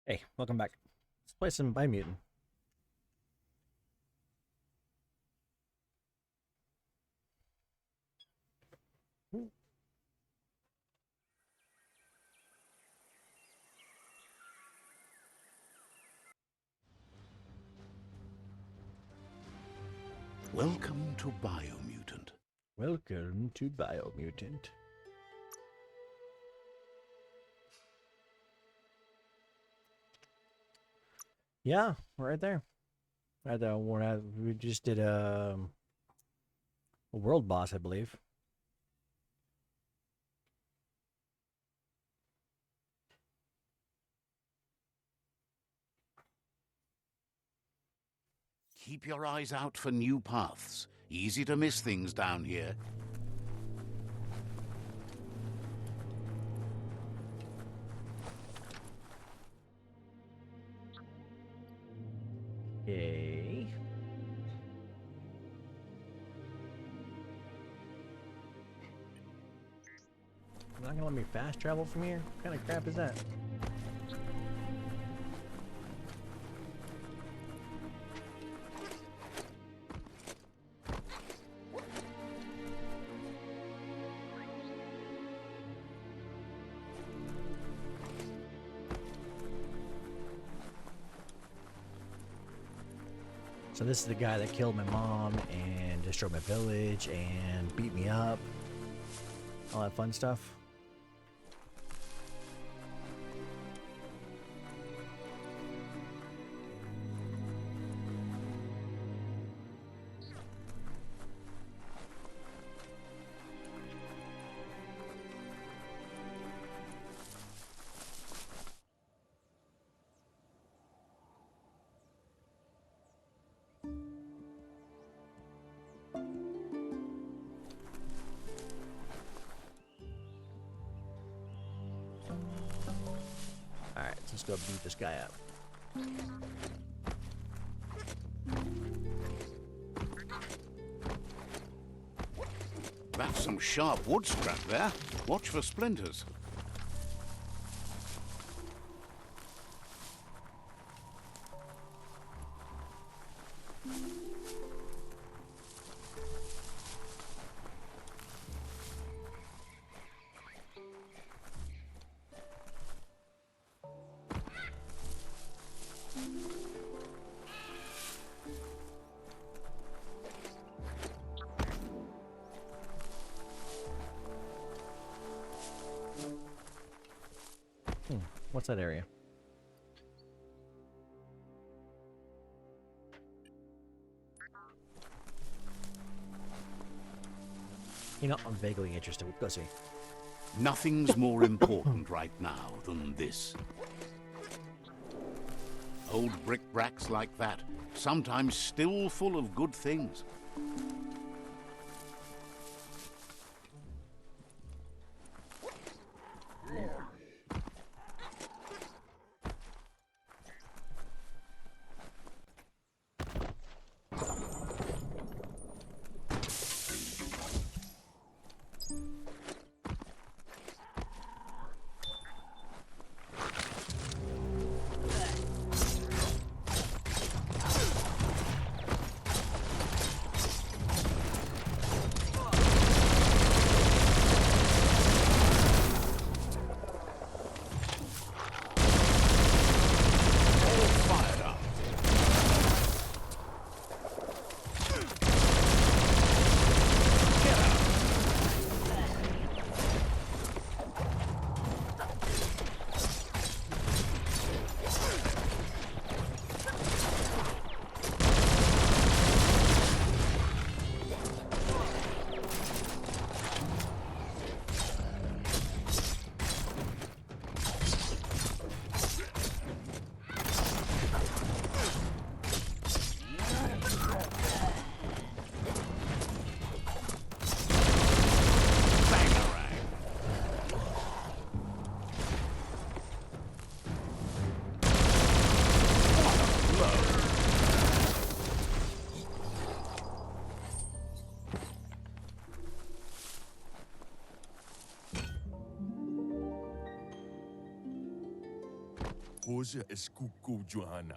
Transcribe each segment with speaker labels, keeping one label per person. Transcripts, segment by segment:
Speaker 1: Hey, welcome back. Let's play some Biomutant.
Speaker 2: Welcome to Biomutant.
Speaker 1: Welcome to Biomutant. Yeah, right there. Right there. We just did a world boss, I believe.
Speaker 2: Keep your eyes out for new paths. Easy to miss things down here.
Speaker 1: Okay. You're not gonna let me fast travel from here? What kind of crap is that? So this is the guy that killed my mom and destroyed my village and beat me up. All that fun stuff. Alright, let's go beat this guy up.
Speaker 2: That's some sharp wood scrap there. Watch for splinters.
Speaker 1: What's that area? You know, I'm vaguely interested. Go see.
Speaker 2: Nothing's more important right now than this. Old brick-bracks like that, sometimes still full of good things.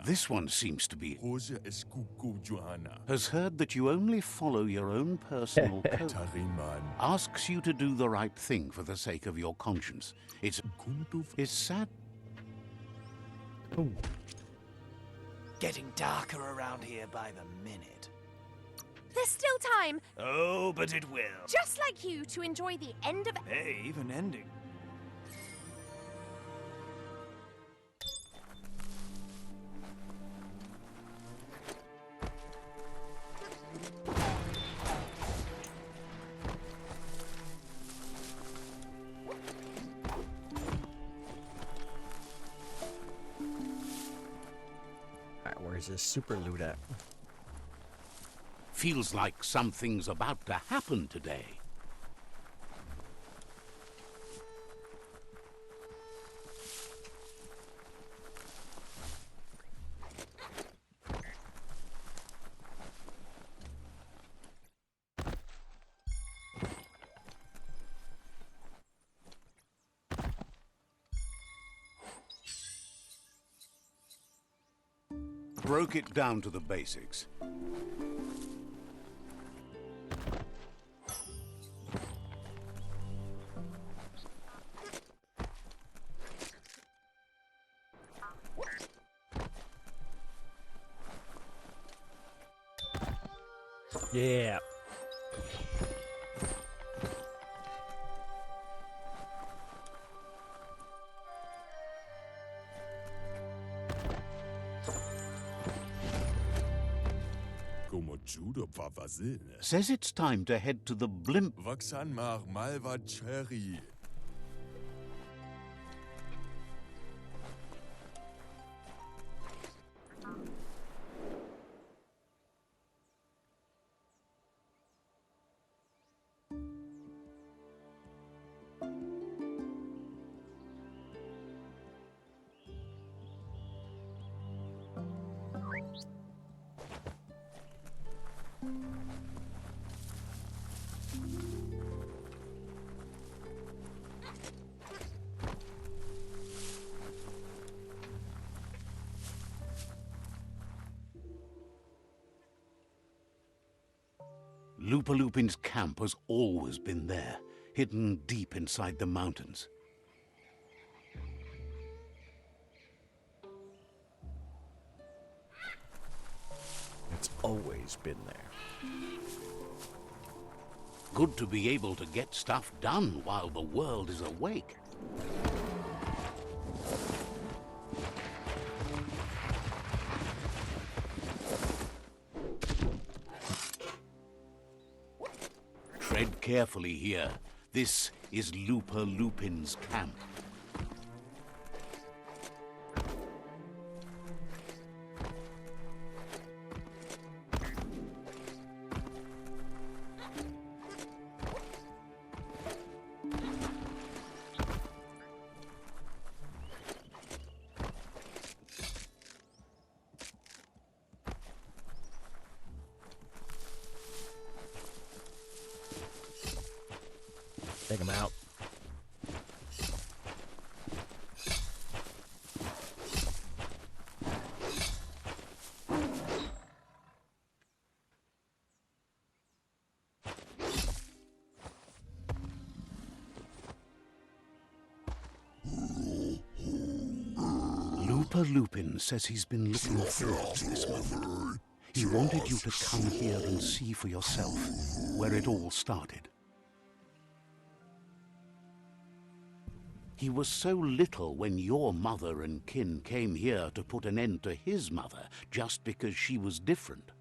Speaker 2: This one seems to be... has heard that you only follow your own personal code. Asks you to do the right thing for the sake of your conscience. It's sad.
Speaker 1: Ooh.
Speaker 3: Getting darker around here by the minute.
Speaker 4: There's still time,
Speaker 3: Oh, but it will.
Speaker 4: just like you, to enjoy the end of...
Speaker 3: Hey, even ending.
Speaker 1: Alright, where's this super loot at?
Speaker 2: Feels like something's about to happen today. Broke it down to the basics.
Speaker 1: Yeah.
Speaker 2: Says it's time to head to the blimp. Lupin's camp has always been there, hidden deep inside the mountains.
Speaker 1: It's always been there.
Speaker 2: Good to be able to get stuff done while the world is awake. Tread carefully here. This is Lupin's camp.
Speaker 1: Take him out.
Speaker 2: Lupin says he's been looking forward to this moment. He wanted you to come here and see for yourself where it all started. He was so little when your mother and kin came here to put an end to his mother just because she was different,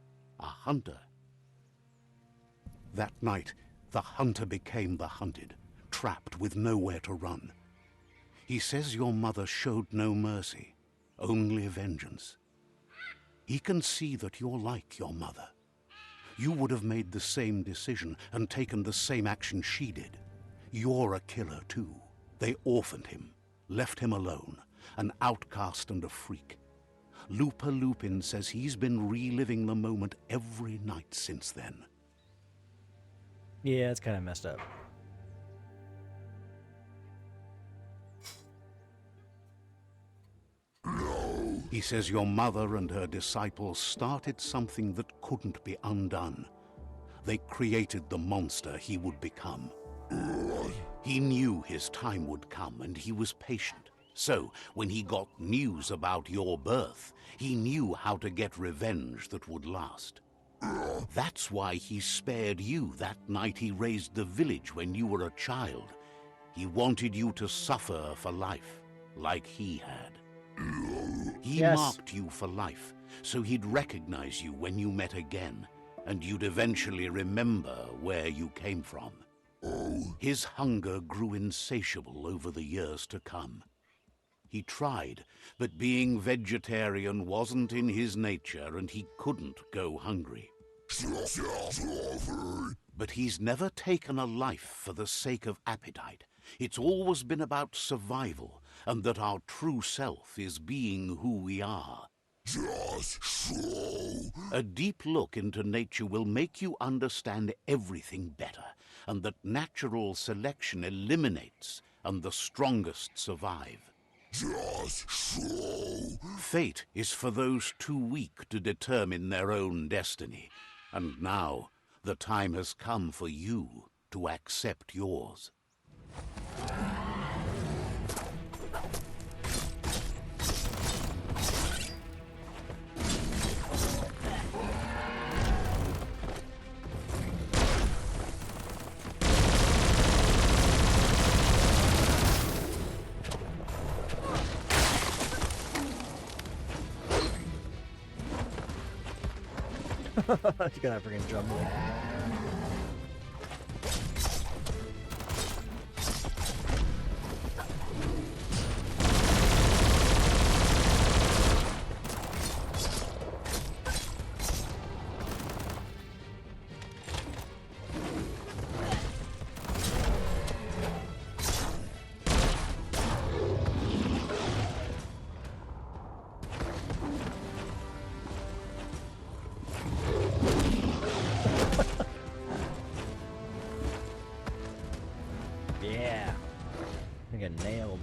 Speaker 2: a hunter. That night, the hunter became the hunted, trapped with nowhere to run. He says your mother showed no mercy, only vengeance. He can see that you're like your mother. You would have made the same decision and taken the same action she did. You're a killer too. They orphaned him, left him alone, an outcast and a freak. Lupin says he's been reliving the moment every night since then.
Speaker 1: Yeah, it's kind of messed up.
Speaker 2: He says your mother and her disciples started something that couldn't be undone. They created the monster he would become. He knew his time would come, and he was patient. So, when he got news about your birth, he knew how to get revenge that would last. That's why he spared you that night he raised the village when you were a child. He wanted you to suffer for life, like he had. He marked you for life, so he'd recognize you when you met again, and you'd eventually remember where you came from. His hunger grew insatiable over the years to come. He tried, but being vegetarian wasn't in his nature, and he couldn't go hungry. But he's never taken a life for the sake of appetite. It's always been about survival, and that our true self is being who we are. A deep look into nature will make you understand everything better, and that natural selection eliminates, and the strongest survive. Fate is for those too weak to determine their own destiny, and now the time has come for you to accept yours.
Speaker 1: You gotta freaking jump. Yeah. I get nailed.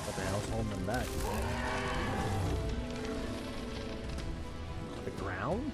Speaker 1: What the hell's holding them back? The ground?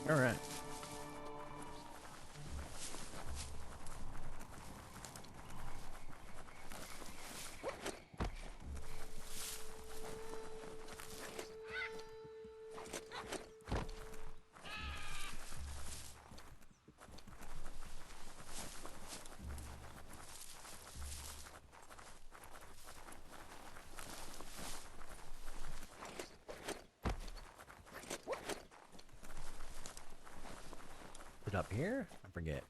Speaker 1: All right. Here? I forget.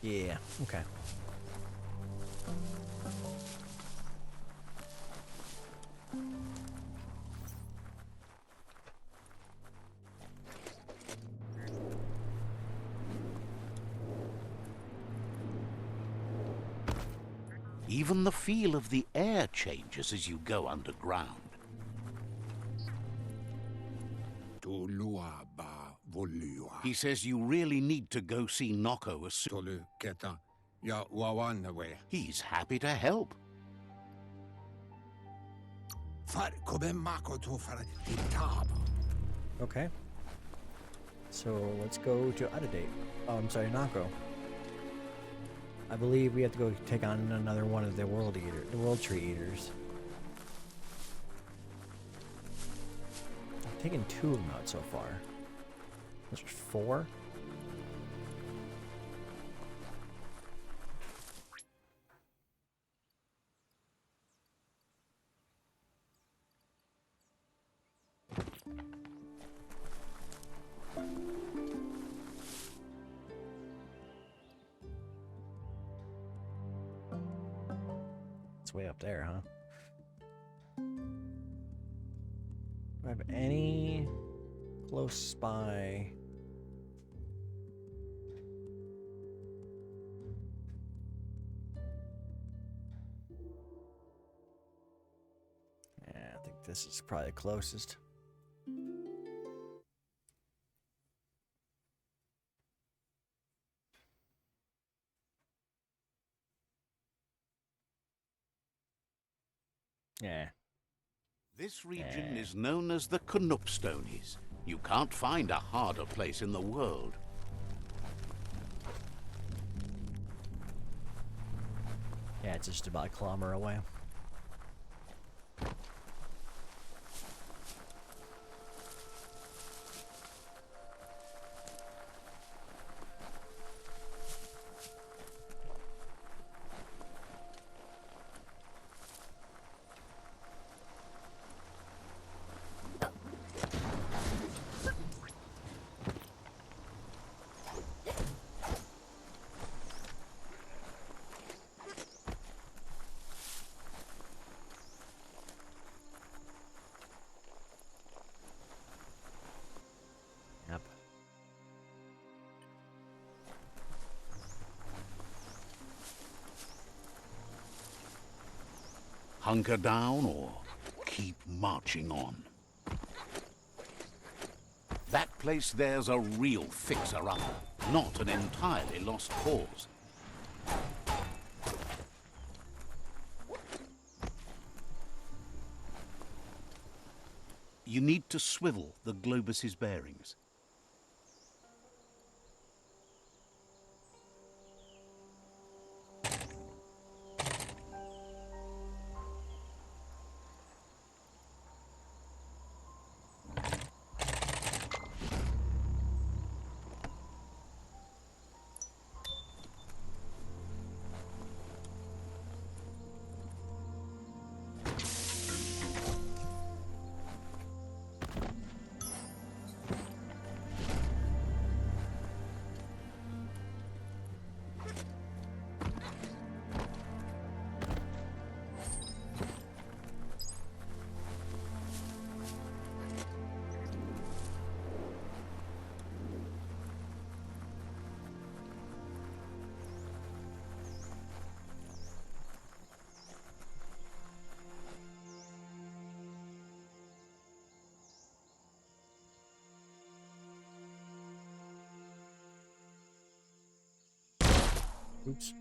Speaker 1: Yeah, okay.
Speaker 2: Even the feel of the air changes as you go underground. He says you really need to go see Noko as soon. He's happy to help.
Speaker 1: Okay. So let's go to Out-of-Date. Oh, I'm sorry, Nako. I believe we have to go take on another one of the World Tree Eaters. I've taken 2 of them out so far. There's 4. It's way up there, huh? Do I have any close by? Yeah, I think this is probably the closest. Yeah.
Speaker 2: This region is known as the Canupstonies. You can't find a harder place in the world.
Speaker 1: Yeah, it's just about a kilometer away. Yep.
Speaker 2: Hunker down or keep marching on. That place there's a real fixer-upper, not an entirely lost cause. You need to swivel the globus's bearings. Oops.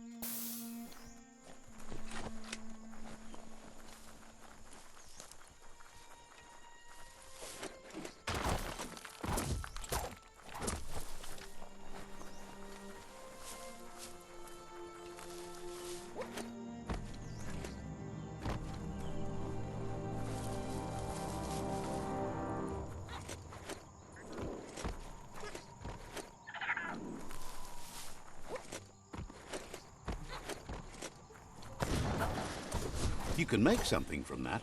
Speaker 2: You can make something from that.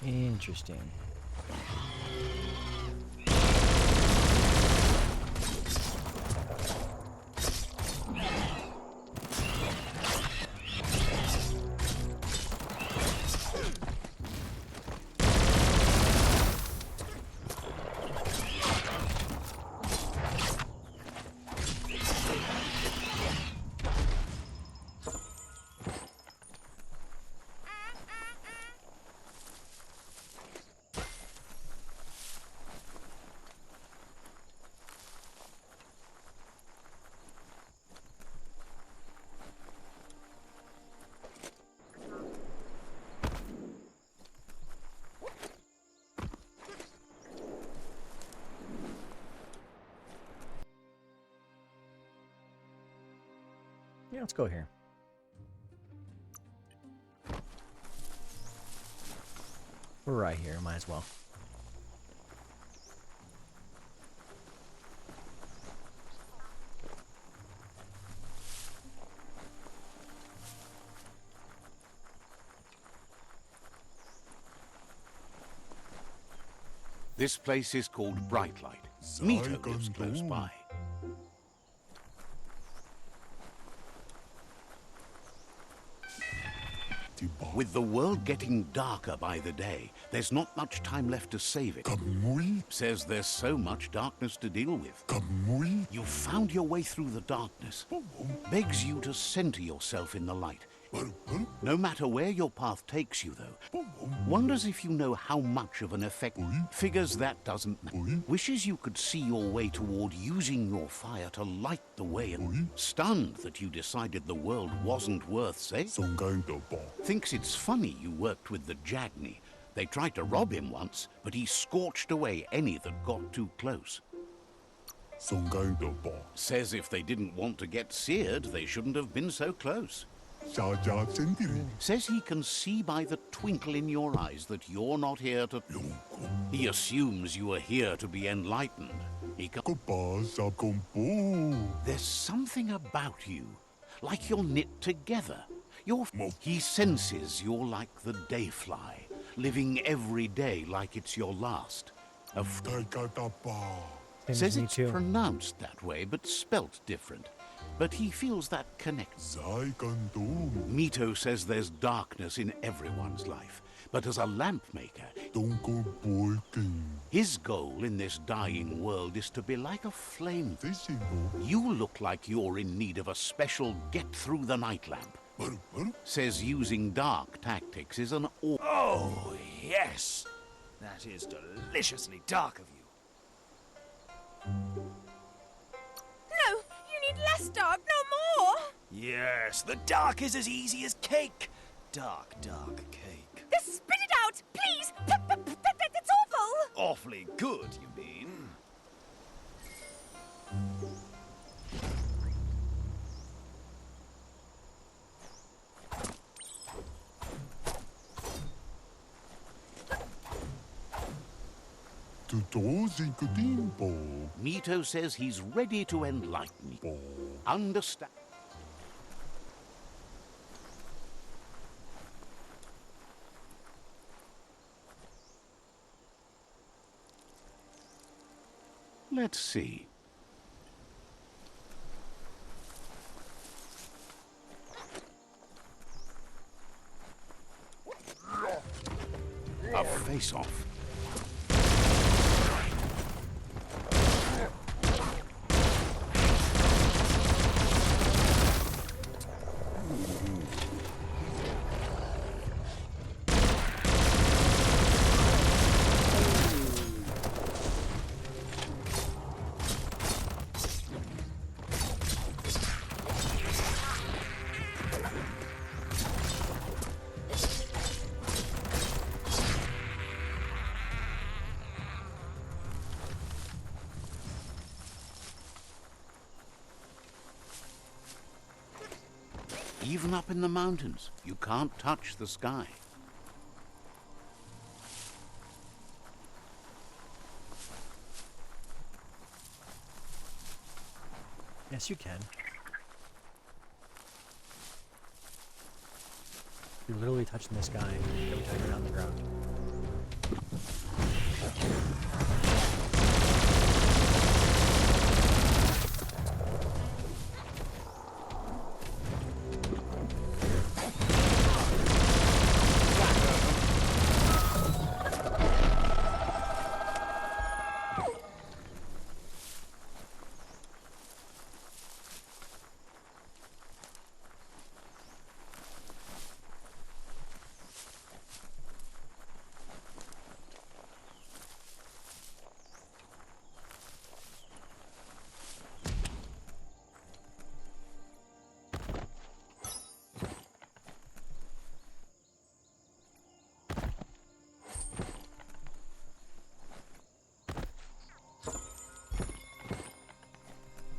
Speaker 1: Interesting. Yeah, let's go here. We're right here, might as well.
Speaker 2: This place is called Brightlight. Mito lives close by. With the world getting darker by the day, there's not much time left to save it. Says there's so much darkness to deal with. You've found your way through the darkness. Begs you to center yourself in the light. No matter where your path takes you, though. Wonders if you know how much of an effect. Figures that doesn't matter. Wishes you could see your way toward using your fire to light the way, and stunned that you decided the world wasn't worth saving. Thinks it's funny you worked with the Jagni. They tried to rob him once, but he scorched away any that got too close. Says if they didn't want to get seared, they shouldn't have been so close. Says he can see by the twinkle in your eyes that you're not here to... He assumes you are here to be enlightened. He can... There's something about you, like you're knit together. He senses you're like the dayfly, living every day like it's your last. Says it's pronounced that way, but spelt different. But he feels that connects. Mito says there's darkness in everyone's life, but as a lamp maker, his goal in this dying world is to be like a flame. You look like you're in need of a special get-through-the-night lamp. Says using dark tactics is an...
Speaker 3: Oh, yes! That is deliciously dark of you.
Speaker 4: No, you need less dark, no more!
Speaker 3: Yes, the dark is as easy as cake. Dark, dark cake.
Speaker 4: Just spit it out, please! That's awful!
Speaker 3: Awfully good, you mean?
Speaker 2: Mito says he's ready to enlighten you. Understand. Let's see. A face-off. Even up in the mountains, you can't touch the sky.
Speaker 1: Yes, you can. You're literally touching the sky every time you're on the ground.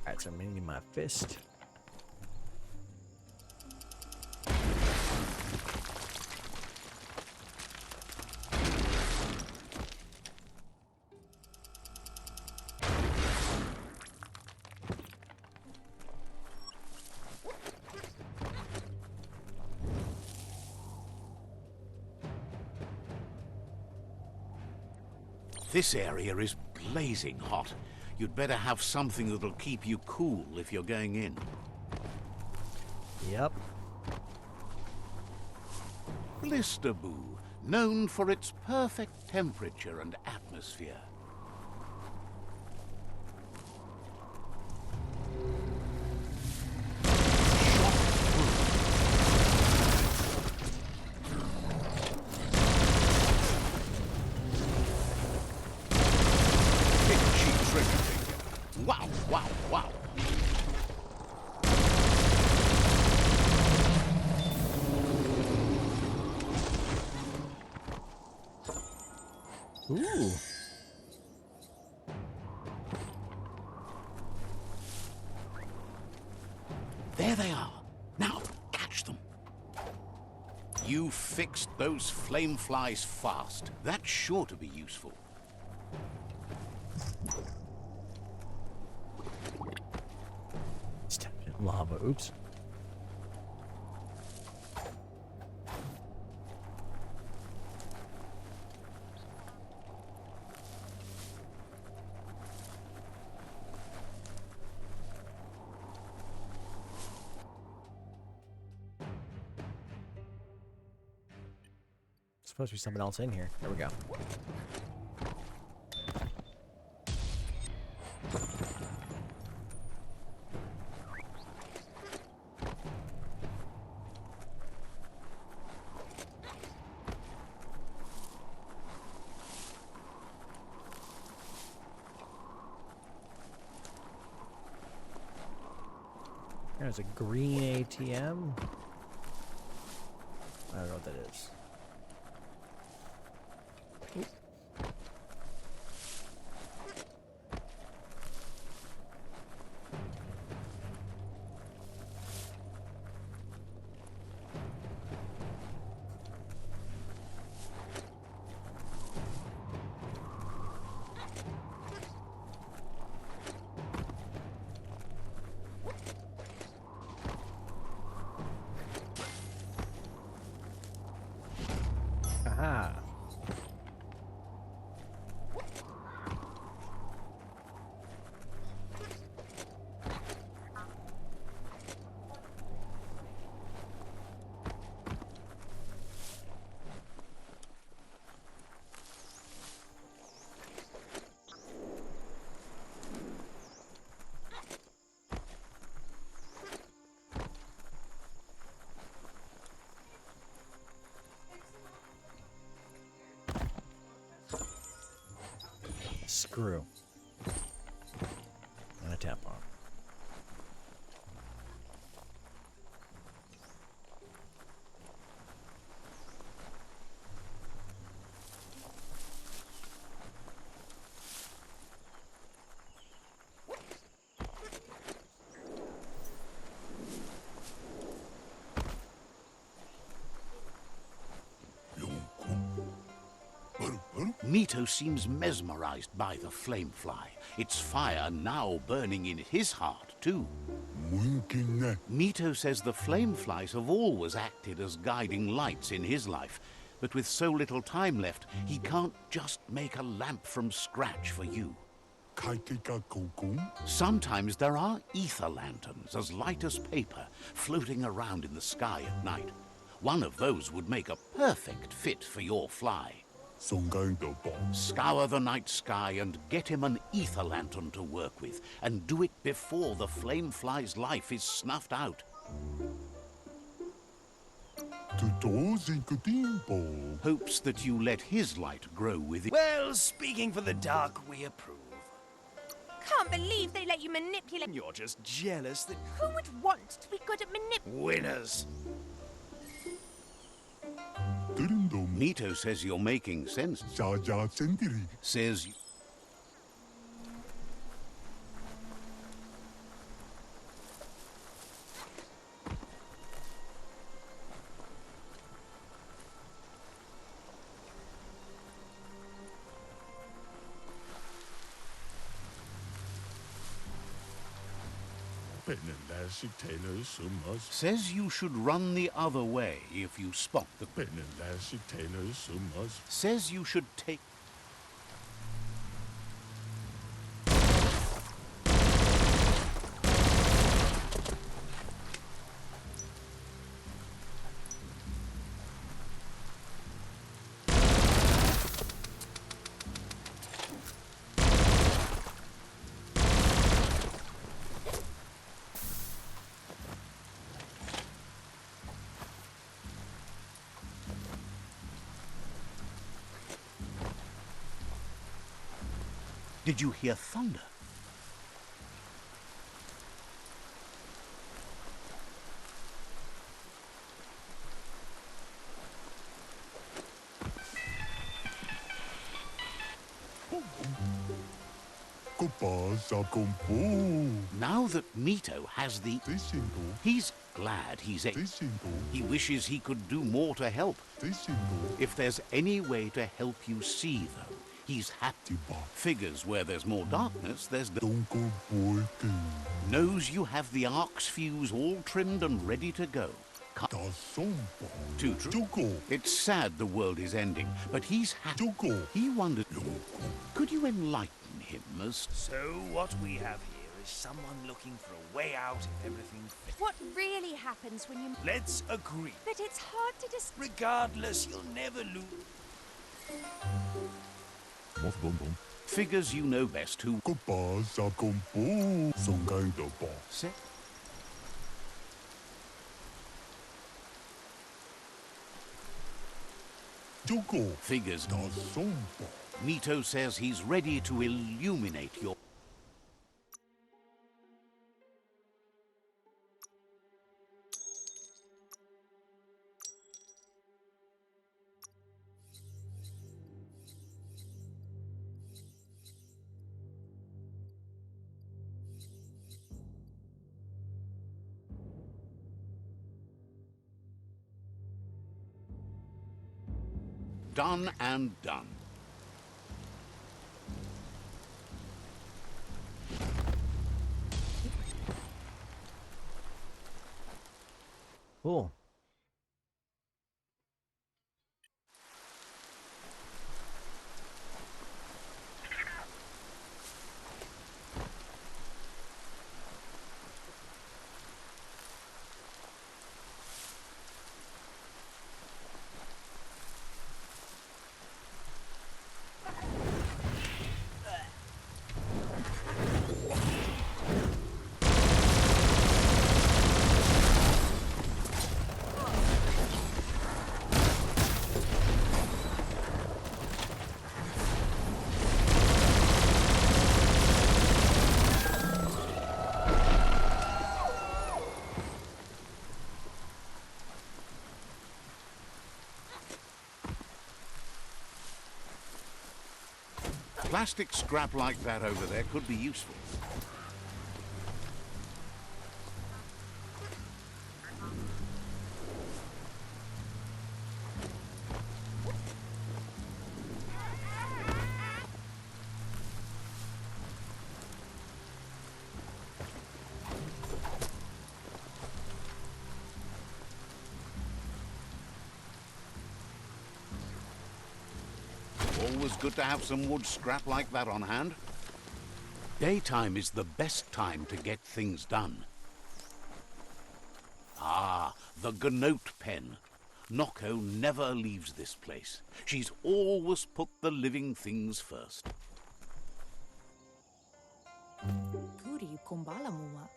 Speaker 1: Alright, so I'm gonna need my fist.
Speaker 2: This area is blazing hot. You'd better have something that'll keep you cool if you're going in.
Speaker 1: Yep.
Speaker 2: Blisterboo, known for its perfect temperature and atmosphere. Wow, wow, wow.
Speaker 1: Ooh.
Speaker 2: There they are. Now, catch them. You fixed those flameflies fast. That's sure to be useful.
Speaker 1: Stepped in lava. Oops. Supposed to be something else in here. There we go. There's a green ATM. I don't know what that is. Aha. Screw. And a tampon.
Speaker 2: Mito seems mesmerized by the flamefly, its fire now burning in his heart too. Mito says the flameflies have always acted as guiding lights in his life, but with so little time left, he can't just make a lamp from scratch for you. Sometimes there are ether lanterns as light as paper floating around in the sky at night. One of those would make a perfect fit for your fly. Scour the night sky and get him an ether lantern to work with, and do it before the flamefly's life is snuffed out. Hopes that you let his light grow with it.
Speaker 3: Well, speaking for the dark, we approve.
Speaker 4: Can't believe they let you manipulate.
Speaker 3: You're just jealous that
Speaker 4: Who would want to be good at
Speaker 3: winners.
Speaker 2: Mito says you're making sense. Says... Says you should run the other way if you spot the... Says you should take... Did you hear thunder? Now that Mito has the... He's glad he's... He wishes he could do more to help. If there's any way to help you see, though, he's happy. Figures where there's more darkness, there's... Knows you have the Ark's fuse all trimmed and ready to go. Too true. It's sad the world is ending, but he's happy. He wondered... Could you enlighten him as...
Speaker 3: So what we have here is someone looking for a way out if everything fits.
Speaker 4: What really happens when you...
Speaker 3: Let's agree.
Speaker 4: But it's hard to
Speaker 3: Regardless, you'll never lose.
Speaker 2: Figures you know best who... Say... Figures... Mito says he's ready to illuminate your... Done and done.
Speaker 1: Cool. Plastic scrap like that over there could be useful.
Speaker 2: Always good to have some wood scrap like that on hand. Daytime is the best time to get things done. Ah, the Gnote pen. Noko never leaves this place. She's always put the living things first.
Speaker 5: Turi kumbala mua.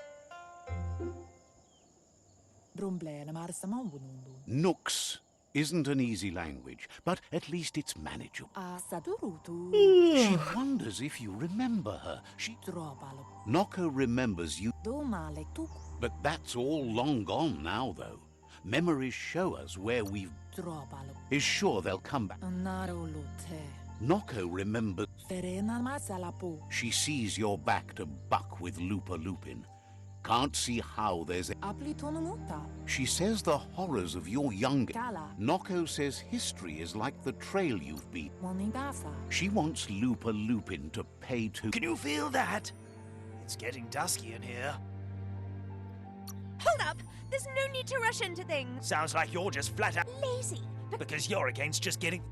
Speaker 5: Brumble na marsamambunundu.
Speaker 2: Nooks isn't an easy language, but at least it's manageable.
Speaker 5: Sadurutu.
Speaker 2: She wonders if you remember her.
Speaker 5: Dropalo.
Speaker 2: Noko remembers you,
Speaker 5: Domale tuk.
Speaker 2: but that's all long gone now, though. Memories show us where we've...
Speaker 5: Dropalo.
Speaker 2: Is sure they'll come back.
Speaker 5: Naro lute.
Speaker 2: Noko remembers...
Speaker 5: Ferena masalapu.
Speaker 2: She sees you're back to buck with Lupa Lupin. Can't see how there's...
Speaker 5: Aplitonumuta.
Speaker 2: She says the horrors of your young...
Speaker 5: Kala.
Speaker 2: Noko says history is like the trail you've been.
Speaker 5: Monibasa.
Speaker 2: She wants Lupa Lupin to pay to...
Speaker 3: Can you feel that? It's getting dusky in here.
Speaker 4: Hold up! There's no need to rush into things.
Speaker 3: Sounds like you're just flat out
Speaker 4: Lazy. But
Speaker 3: because you're against just getting...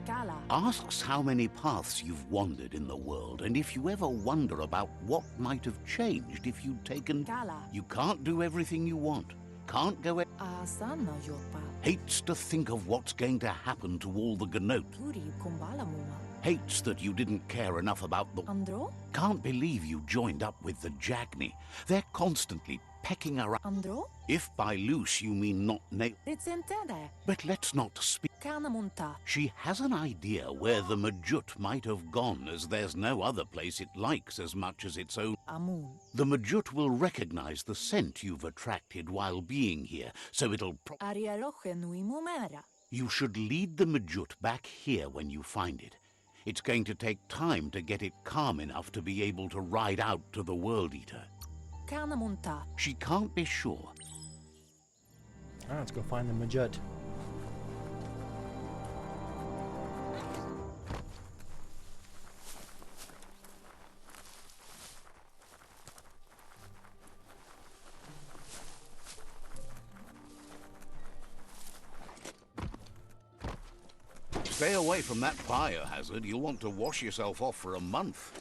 Speaker 5: Kala.
Speaker 2: Asks how many paths you've wandered in the world, and if you ever wonder about what might have changed if you'd taken...
Speaker 5: Kala.
Speaker 2: You can't do everything you want. Can't go...
Speaker 5: Asana yopa.
Speaker 2: Hates to think of what's going to happen to all the Gnote.
Speaker 5: Turi kumbala mua.
Speaker 2: Hates that you didn't care enough about the...
Speaker 5: Andro?
Speaker 2: Can't believe you joined up with the Jagni. They're constantly pecking around.
Speaker 5: Andro?
Speaker 2: If by loose you mean not nail...
Speaker 5: Rizentende.
Speaker 2: But let's not speak...
Speaker 5: Kanamunta.
Speaker 2: She has an idea where the MJUT might have gone, as there's no other place it likes as much as its own.
Speaker 5: Amun.
Speaker 2: The MJUT will recognize the scent you've attracted while being here, so it'll...
Speaker 5: Arialoche nui mumera.
Speaker 2: You should lead the MJUT back here when you find it. It's going to take time to get it calm enough to be able to ride out to the World Eater.
Speaker 5: Kanamunta.
Speaker 2: She can't be sure.
Speaker 1: Alright, let's go find the MJUT.
Speaker 2: Stay away from that biohazard. You'll want to wash yourself off for a month.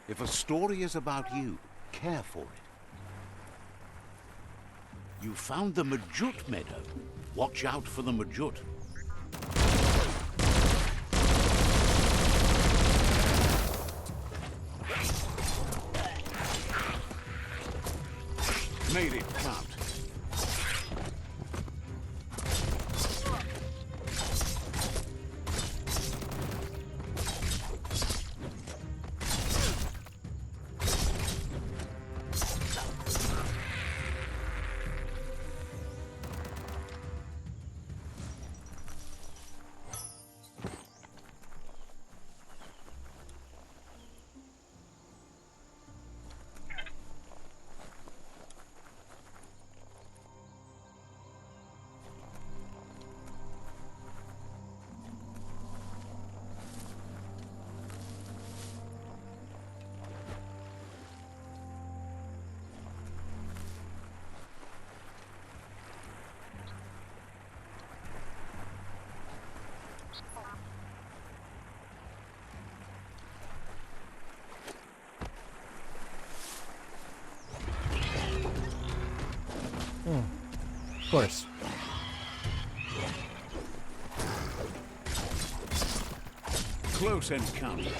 Speaker 2: If a story is about you, care for it. You found the MJUT meadow. Watch out for the MJUT. Made it count.
Speaker 1: Of course.
Speaker 2: Close encounter.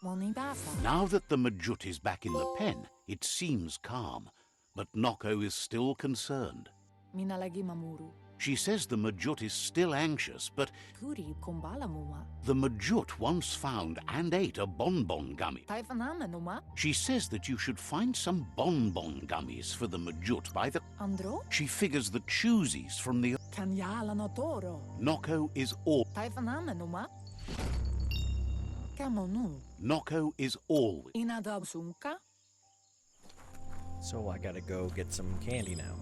Speaker 5: Monibasa.
Speaker 2: Now that the MJUT is back in the pen, it seems calm. But Noko is still concerned.
Speaker 5: Minalagi mamuru.
Speaker 2: She says the MJUT is still anxious, but
Speaker 5: Kuri kumbala muma.
Speaker 2: the MJUT once found and ate a bonbon gummy.
Speaker 5: Taifaname numa.
Speaker 2: She says that you should find some bonbon gummies for the MJUT by the...
Speaker 5: Andro.
Speaker 2: She figures the choosies from the...
Speaker 5: Kanyala no toro.
Speaker 2: Noko is all...
Speaker 5: Taifaname numa. Kamonu.
Speaker 2: Noko is always...
Speaker 5: Inadabsunka.
Speaker 1: So I gotta go get some candy now.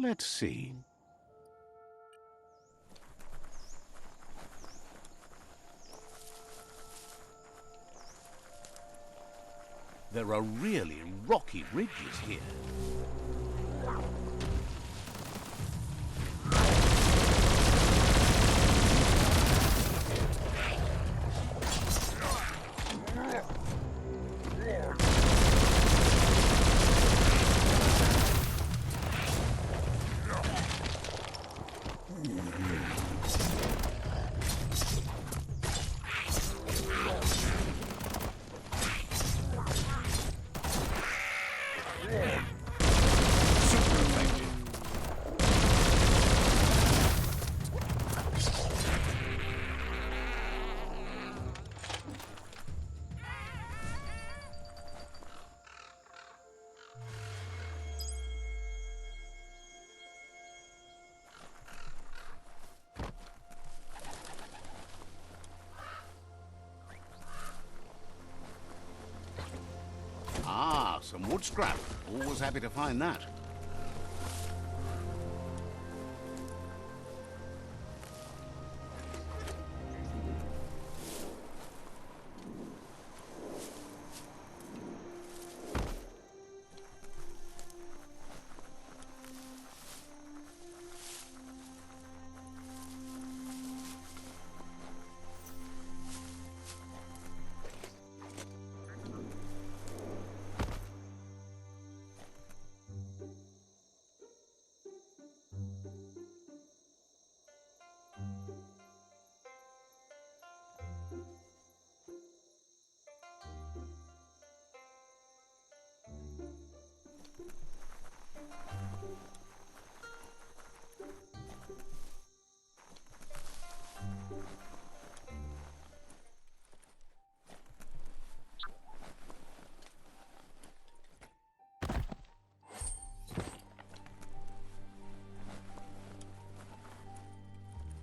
Speaker 2: Let's see. There are really rocky ridges here. Ah, some wood scrap. Always happy to find that.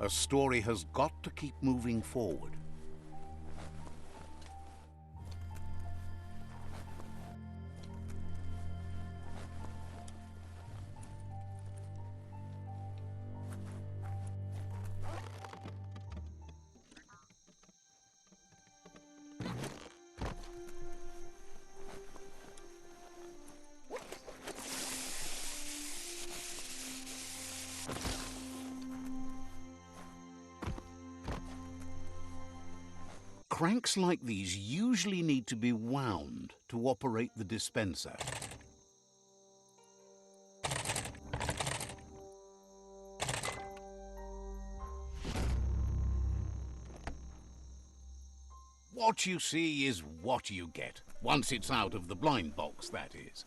Speaker 2: A story has got to keep moving forward. Cranks like these usually need to be wound to operate the dispenser. What you see is what you get, once it's out of the blind box, that is.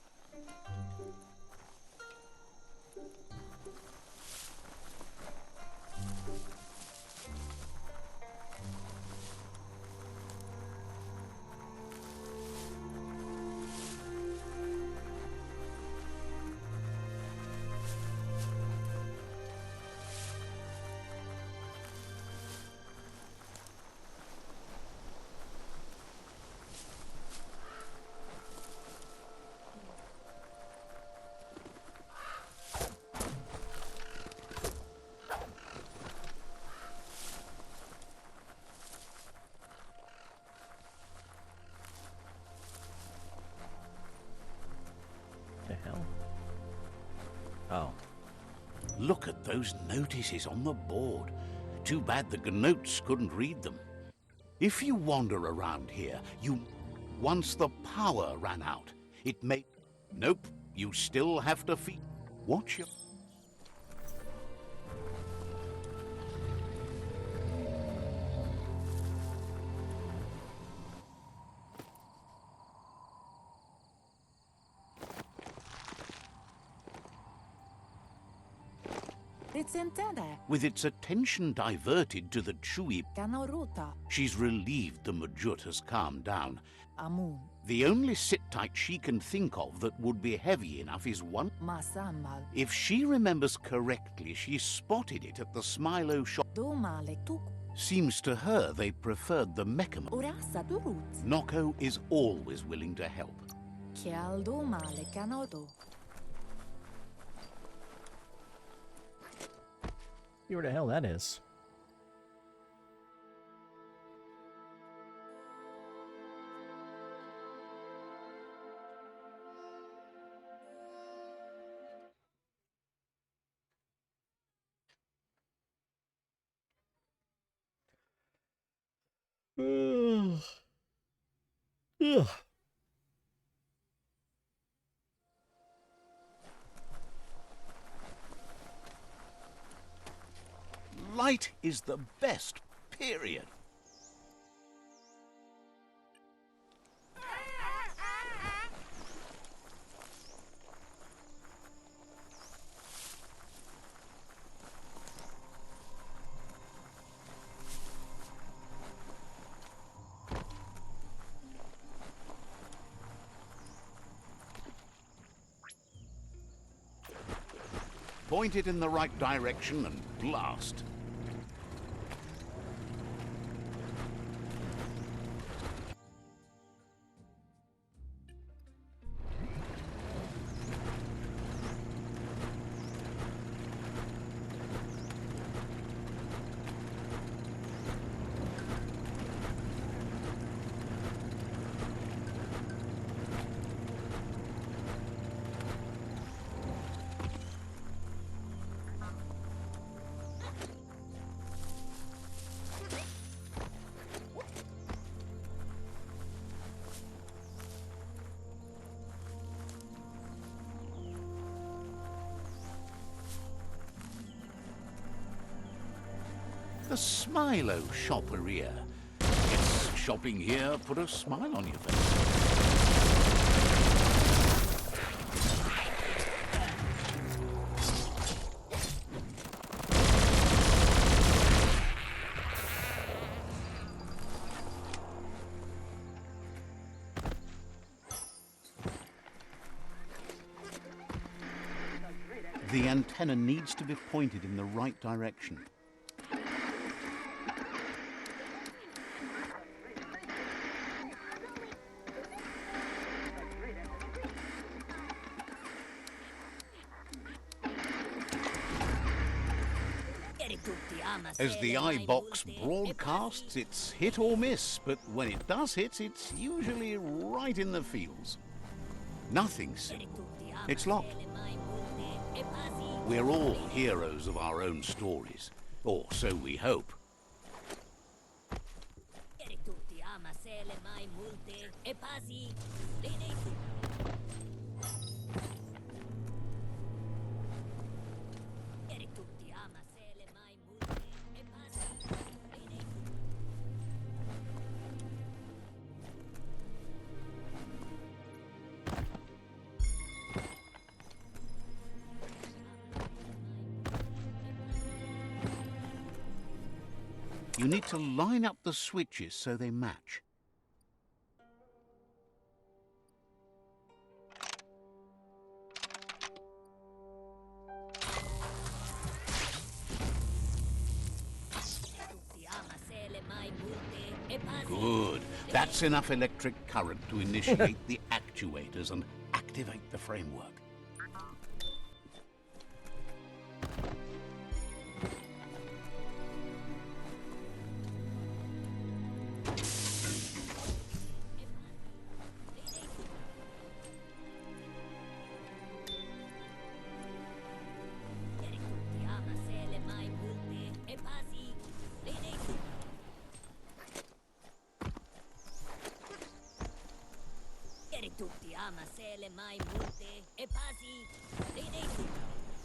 Speaker 1: hell? Oh.
Speaker 2: Look at those notices on the board. Too bad the Gnotes couldn't read them. If you wander around here, once the power ran out, it may... Nope, you still have to feed... Watch your... With its attention diverted to the Chewy,
Speaker 5: Kanaruta.
Speaker 2: she's relieved the MJUT has calmed down.
Speaker 5: Amun.
Speaker 2: The only sit-tight she can think of that would be heavy enough is one.
Speaker 5: Masamal.
Speaker 2: If she remembers correctly, she spotted it at the Smilo shop.
Speaker 5: Domale tuk.
Speaker 2: Seems to her they preferred the Mecham.
Speaker 5: Urasa turut.
Speaker 2: Noko is always willing to help.
Speaker 5: Kial domale kanodo.
Speaker 1: See where the hell that is. Ugh. Ugh.
Speaker 2: Light is the best, period. Point it in the right direction and blast. The Smilo shopperia. Guess shopping here put a smile on your face. The antenna needs to be pointed in the right direction. As the iBox broadcasts, it's hit or miss, but when it does hit, it's usually right in the fields. Nothing simple. It's locked. We're all heroes of our own stories, or so we hope. You need to line up the switches so they match. Good. That's enough electric current to initiate the actuators and activate the framework.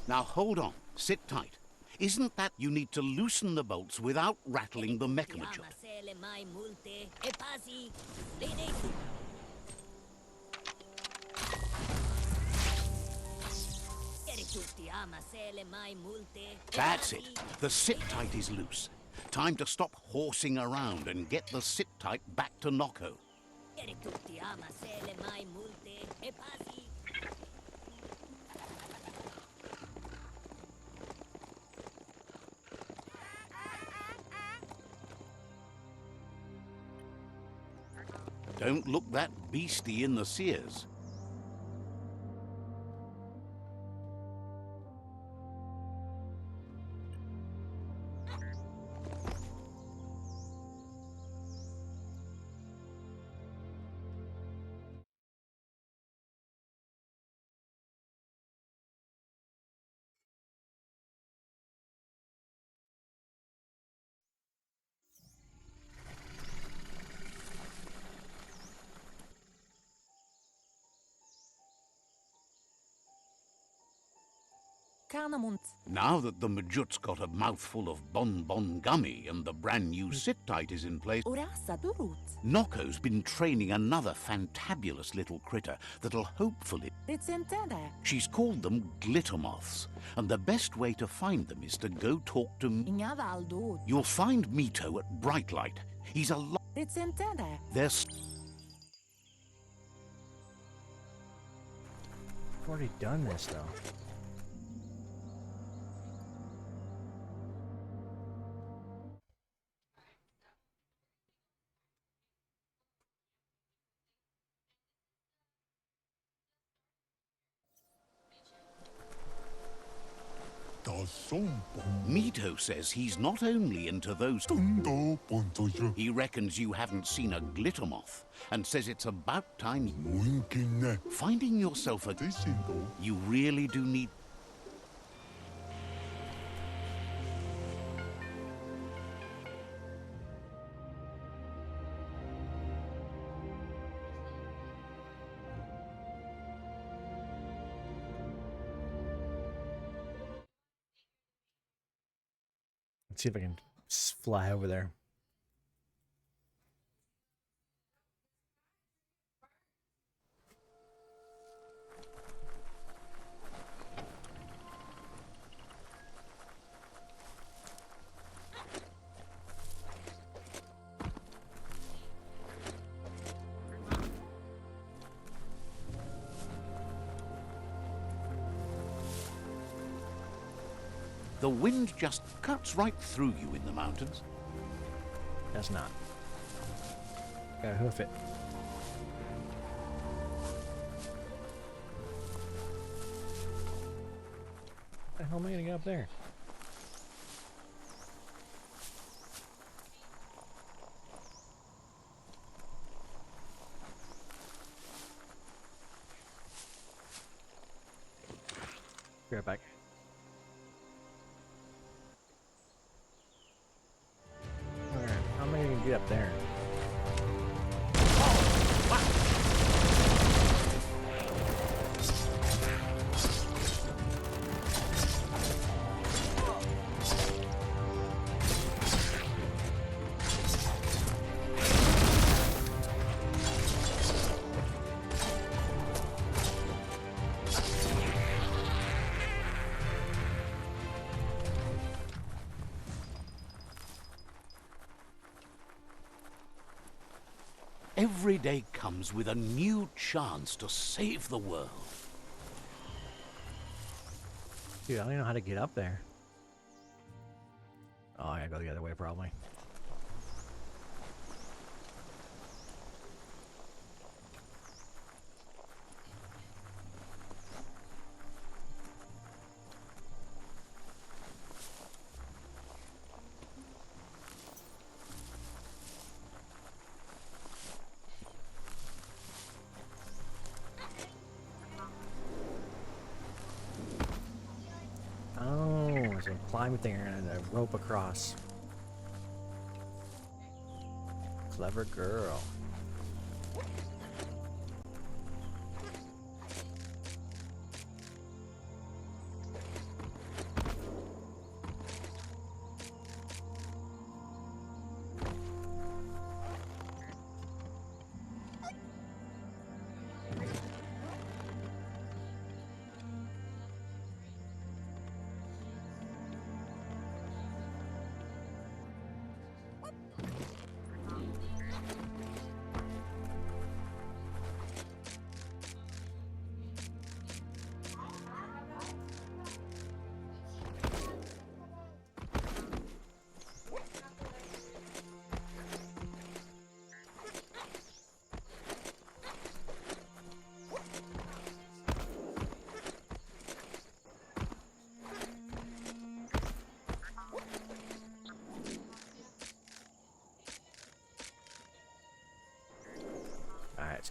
Speaker 2: Now hold on, sit tight. Isn't that you need to loosen the bolts without rattling the MJUT? That's it. The sit tight is loose. Time to stop horsing around and get the sit tight back to Nocco. Don't look that beastie in the sears.
Speaker 5: Kanamunt.
Speaker 2: Now that the MJUT's got a mouthful of bonbon gummy and the brand new sit-tight is in place,
Speaker 5: Urasa durut.
Speaker 2: Nocco's been training another fantabulous little critter that'll hopefully...
Speaker 5: Ritsentene.
Speaker 2: She's called them glitter moths, and the best way to find them is to go talk to...
Speaker 5: Ignava aldut.
Speaker 2: You'll find Mito at Bright Light. He's a lot...
Speaker 5: Ritsentene.
Speaker 2: There's...
Speaker 1: I've already done this though.
Speaker 2: Mito says he's not only into those... He reckons you haven't seen a glitter moth, and says it's about time... Finding yourself a... You really do need...
Speaker 1: Let's see if I can fly over there.
Speaker 2: The wind just cuts right through you in the mountains.
Speaker 1: That's not. Gotta hoof it. How the hell am I gonna get up there? Be right back. How am I gonna get up there?
Speaker 2: Every day comes with a new chance to save the world.
Speaker 1: Dude, I don't know how to get up there. Oh, I gotta go the other way probably. There's a climb thing and a rope across. Clever girl.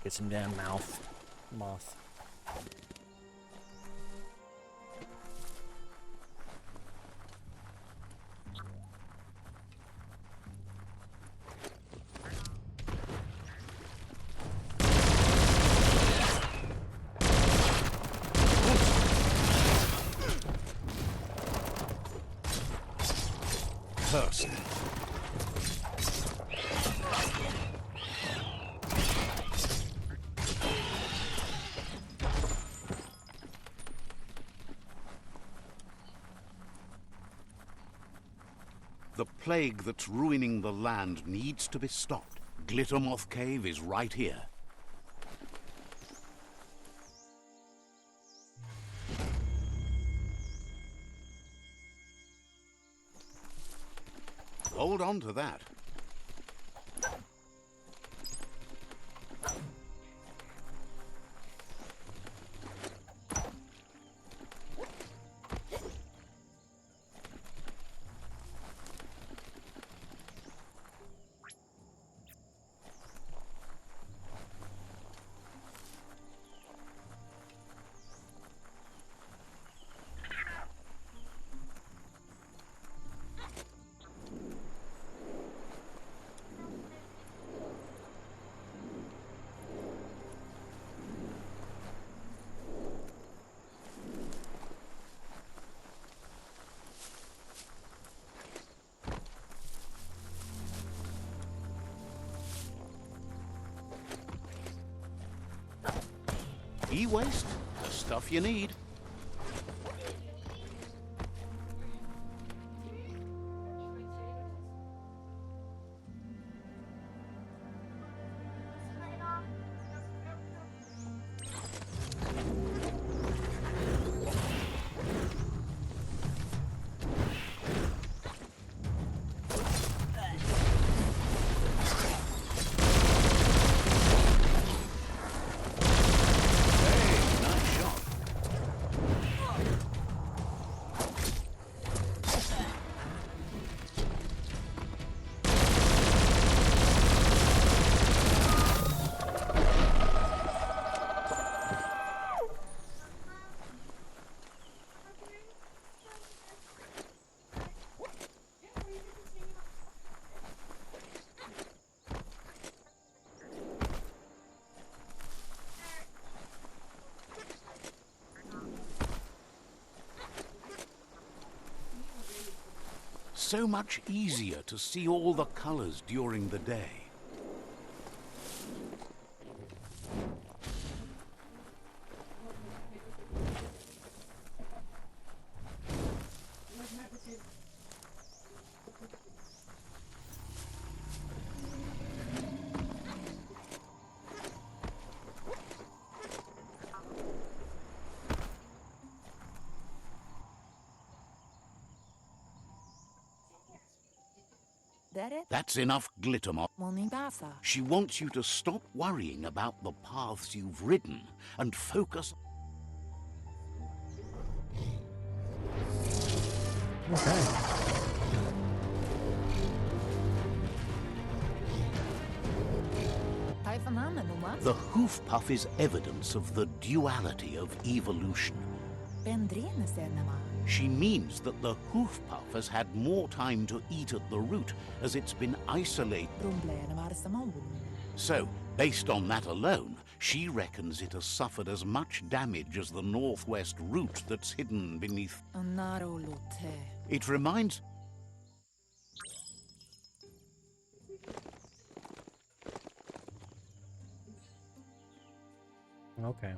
Speaker 1: Get some damn moth.
Speaker 2: Curse. The plague that's ruining the land needs to be stopped. Glittermoth Cave is right here. Hold on to that. E-waste, the stuff you need. So much easier to see all the colors during the day. That's enough, Glittermoth. She wants you to stop worrying about the paths you've ridden and focus.
Speaker 1: Okay.
Speaker 2: The hoof puff is evidence of the duality of evolution. She means that the hoof puff has had more time to eat at the root as it's been isolated. So, based on that alone, she reckons it has suffered as much damage as the northwest root that's hidden beneath. It reminds...
Speaker 1: Okay.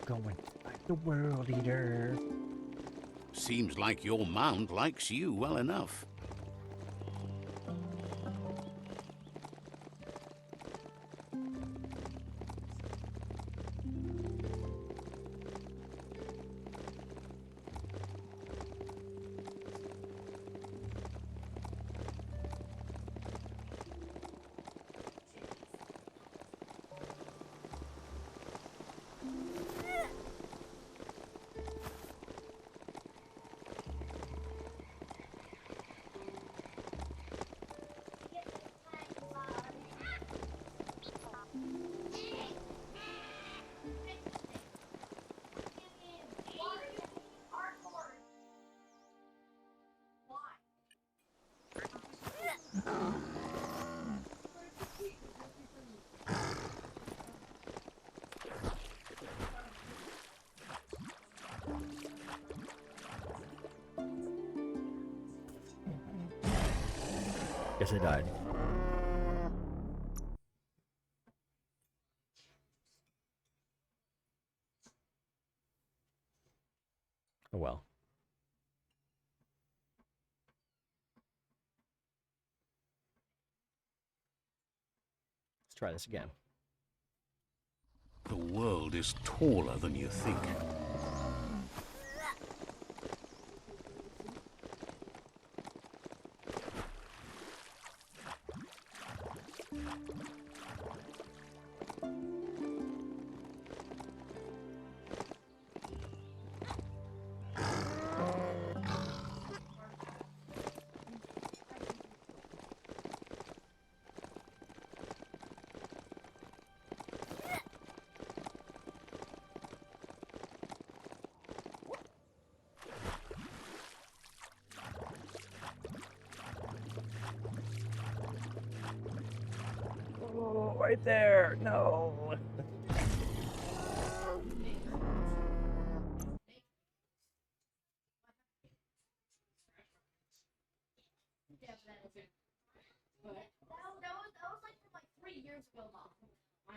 Speaker 1: going to fight the World Eater.
Speaker 2: Seems like your mount likes you well enough.
Speaker 1: Guess I died. Oh well. Let's try this again.
Speaker 2: The world is taller than you think.
Speaker 1: Oh, right there. No.
Speaker 6: That was like from like 3 years ago, Mom.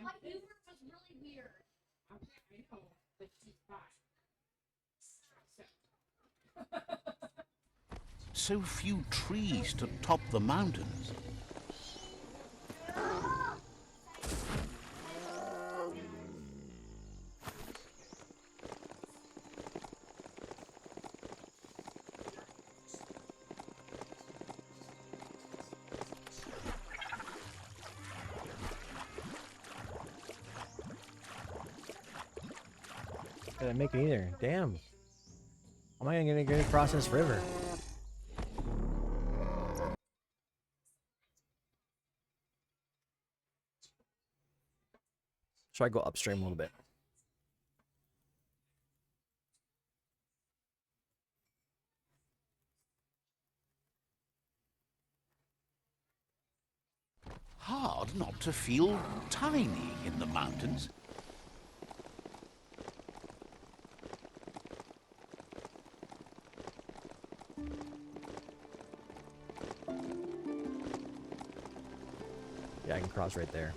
Speaker 6: My humor was really weird. I know, but she's fine.
Speaker 2: So few trees to top the mountains.
Speaker 1: I didn't make it either. Damn. How am I gonna get across this river? Should I go upstream a little bit?
Speaker 2: Hard not to feel tiny in the mountains.
Speaker 1: Yeah, I can cross right there.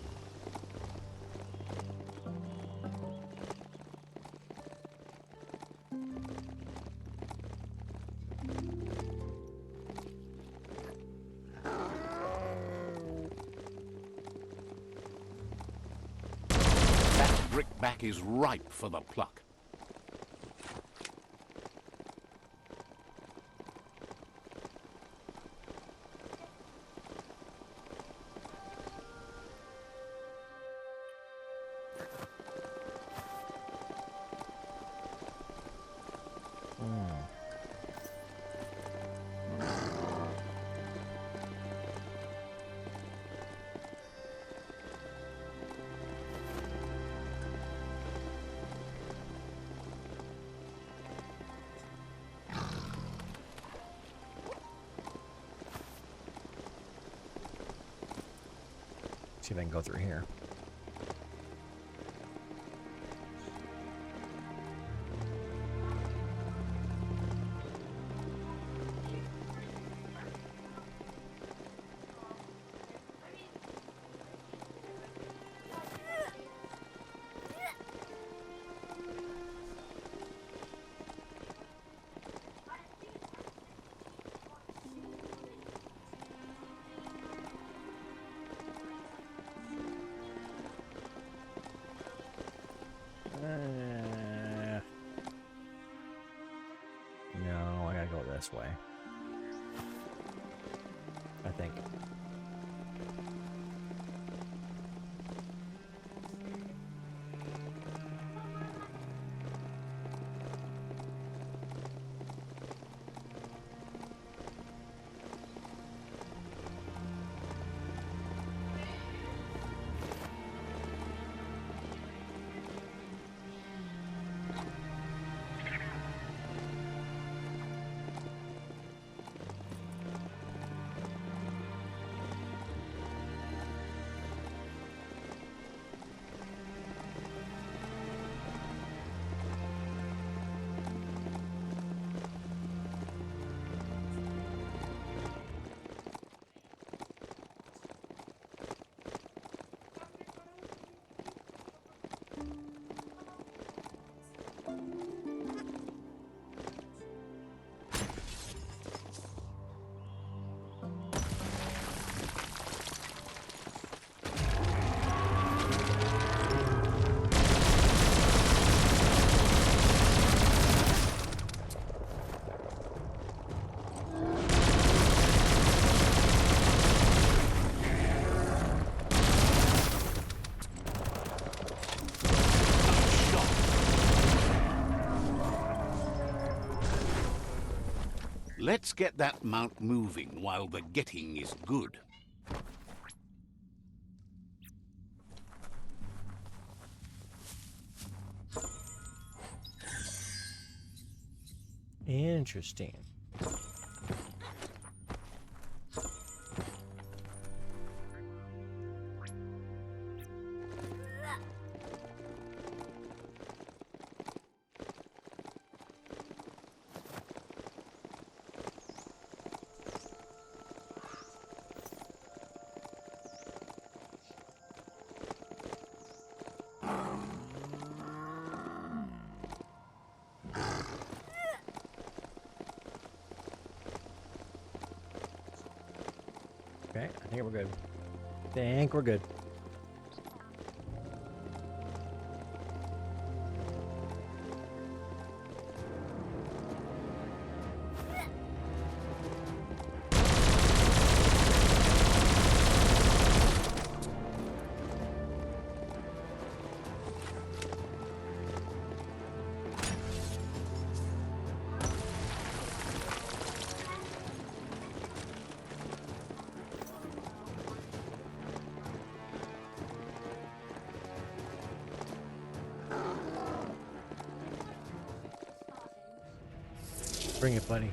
Speaker 2: That brickbat is ripe for the pluck.
Speaker 1: See if I can go through here. this way. I think.
Speaker 2: Let's get that mount moving while the getting is good.
Speaker 1: Interesting. Okay, I think we're good. Think we're good. Bring it, buddy.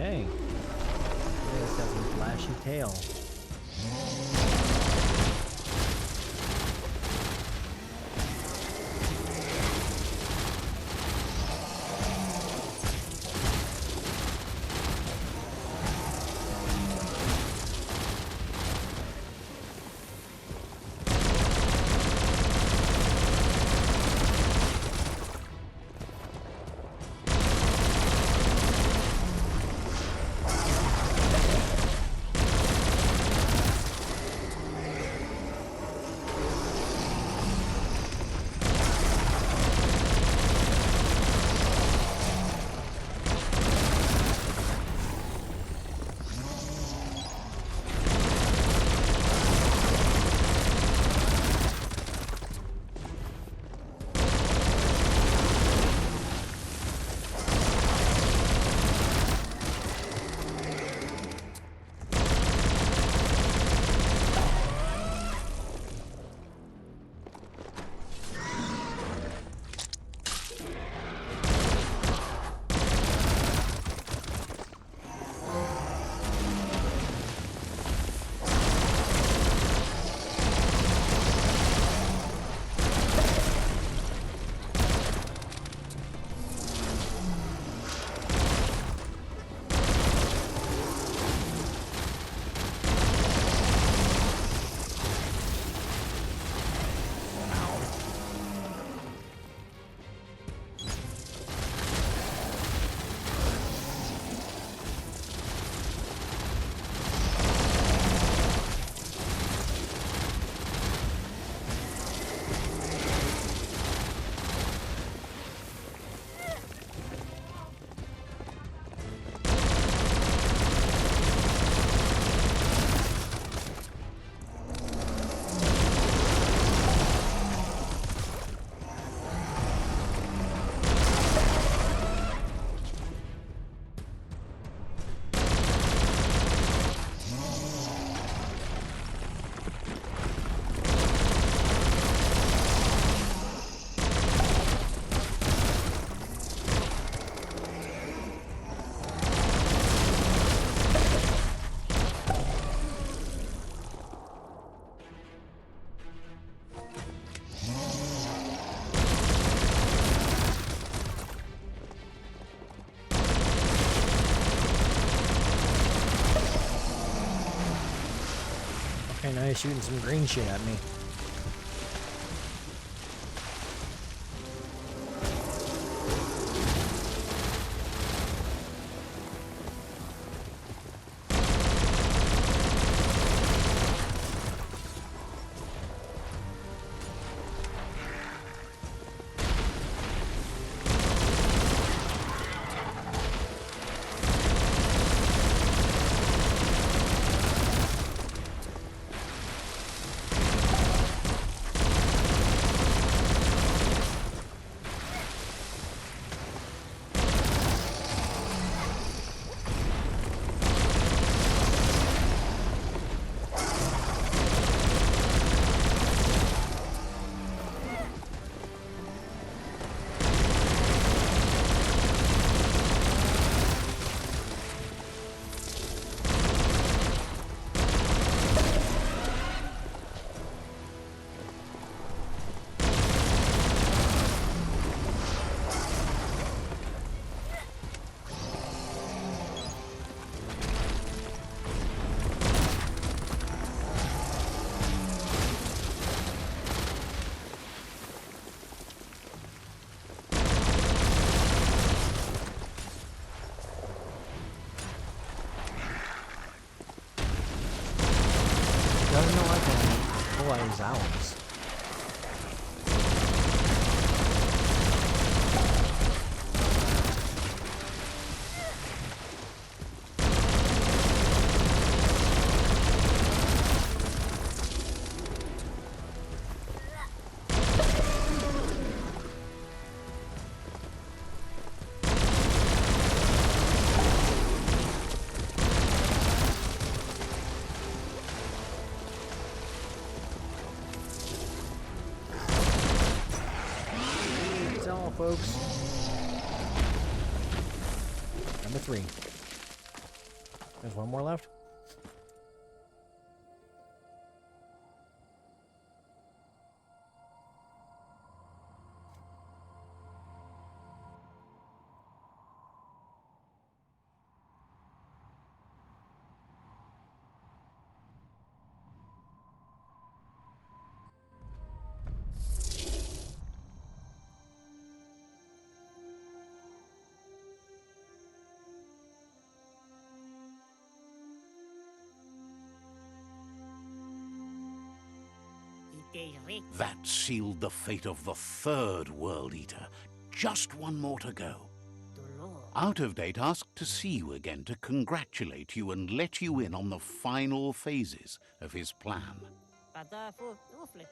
Speaker 1: Okay. Yeah, it's got some flashy tail. Okay, now he's shooting some green shit at me. Doesn't know I can pull out his owls. Folks. Number 3. There's one more left.
Speaker 2: That sealed the fate of the third World Eater. Just one more to go. Out of Date asked to see you again to congratulate you and let you in on the final phases of his plan.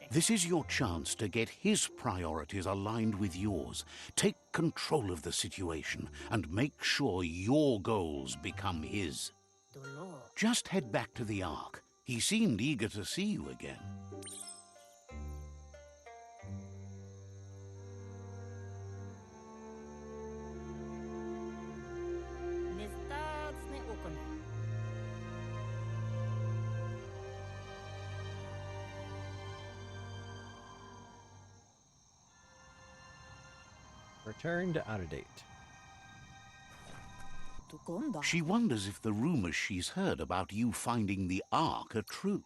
Speaker 2: This is your chance to get his priorities aligned with yours. Take control of the situation and make sure your goals become his. Just head back to the Ark. He seemed eager to see you again.
Speaker 1: Return to Out of Date.
Speaker 2: She wonders if the rumors she's heard about you finding the Ark are true.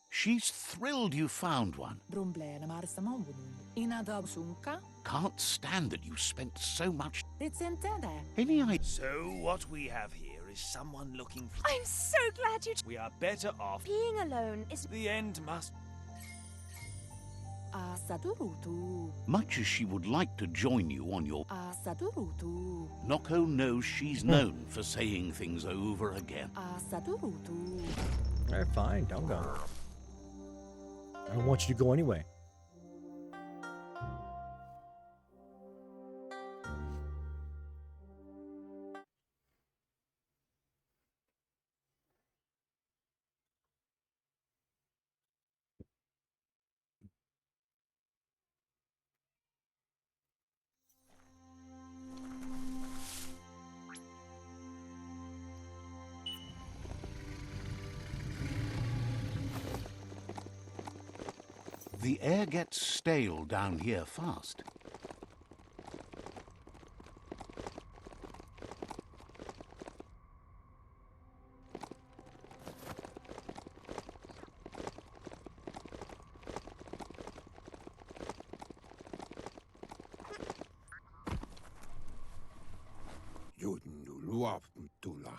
Speaker 2: She's thrilled you found one. Can't stand that you spent so much. Any idea?
Speaker 3: So what we have here is someone looking for...
Speaker 4: I'm so glad you...
Speaker 3: We are better off.
Speaker 4: Being alone is...
Speaker 3: The end must...
Speaker 2: Much as she would like to join you on your... Noko knows she's known for saying things over again.
Speaker 1: Alright, fine, don't go. I don't want you to go anyway.
Speaker 2: The air gets stale down here fast.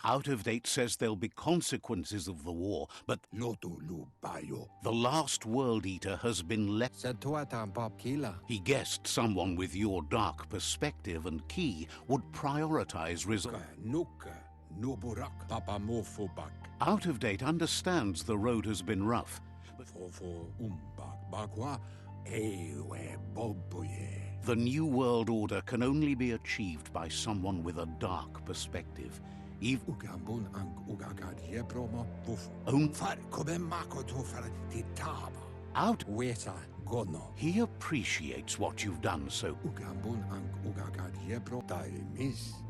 Speaker 2: Out of Date says there'll be consequences of the war, but the last World Eater has been left. He guessed someone with your dark perspective and key would prioritize results. Out of Date understands the road has been rough, but the New World Order can only be achieved by someone with a dark perspective. He appreciates what you've done, so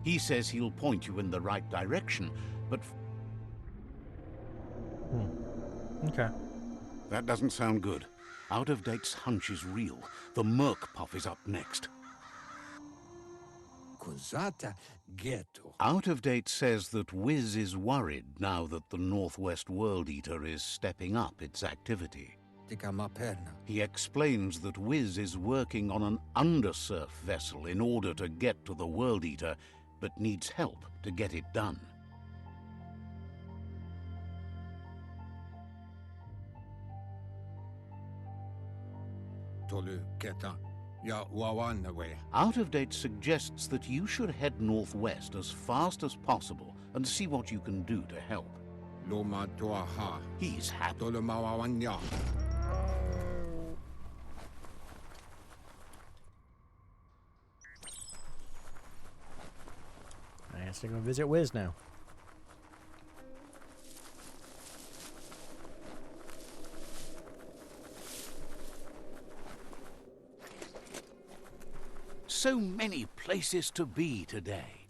Speaker 2: he says he'll point you in the right direction, but
Speaker 1: Okay.
Speaker 2: that doesn't sound good. Out of Date's hunch is real. The Merc Puff is up next. Out of Date says that Wiz is worried now that the Northwest World Eater is stepping up its activity. He explains that Wiz is working on an undersurf vessel in order to get to the World Eater, but needs help to get it done. Out of Date suggests that you should head northwest as fast as possible and see what you can do to help. He's happy.
Speaker 1: I guess I'm gonna visit Wiz now.
Speaker 2: So many places to be today.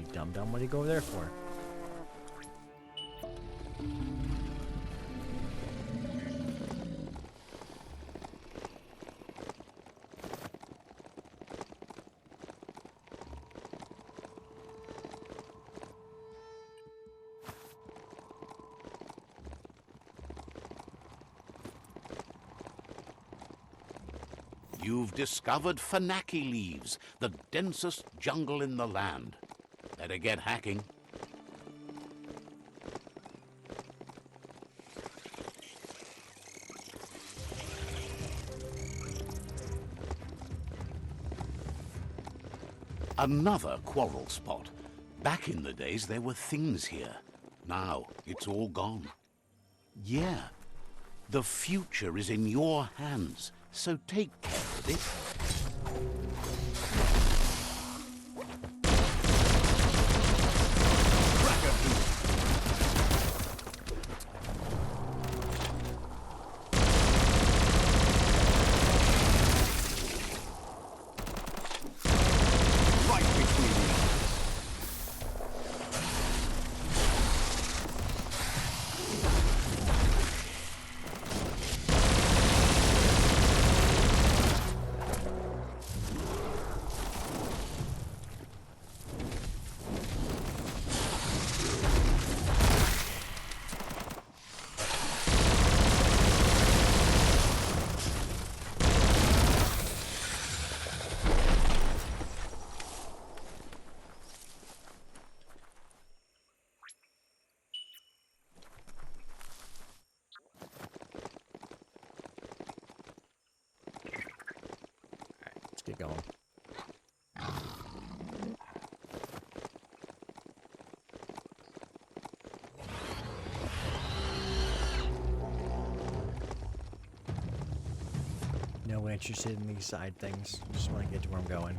Speaker 1: You dum-dum, what do you go over there for?
Speaker 2: You've discovered Fanaki leaves, the densest jungle in the land. Better get hacking. Another quarrel spot. Back in the days, there were things here. Now, it's all gone. Yeah, the future is in your hands, so take care of it.
Speaker 1: Get going. No interested in these side things. Just want to get to where I'm going.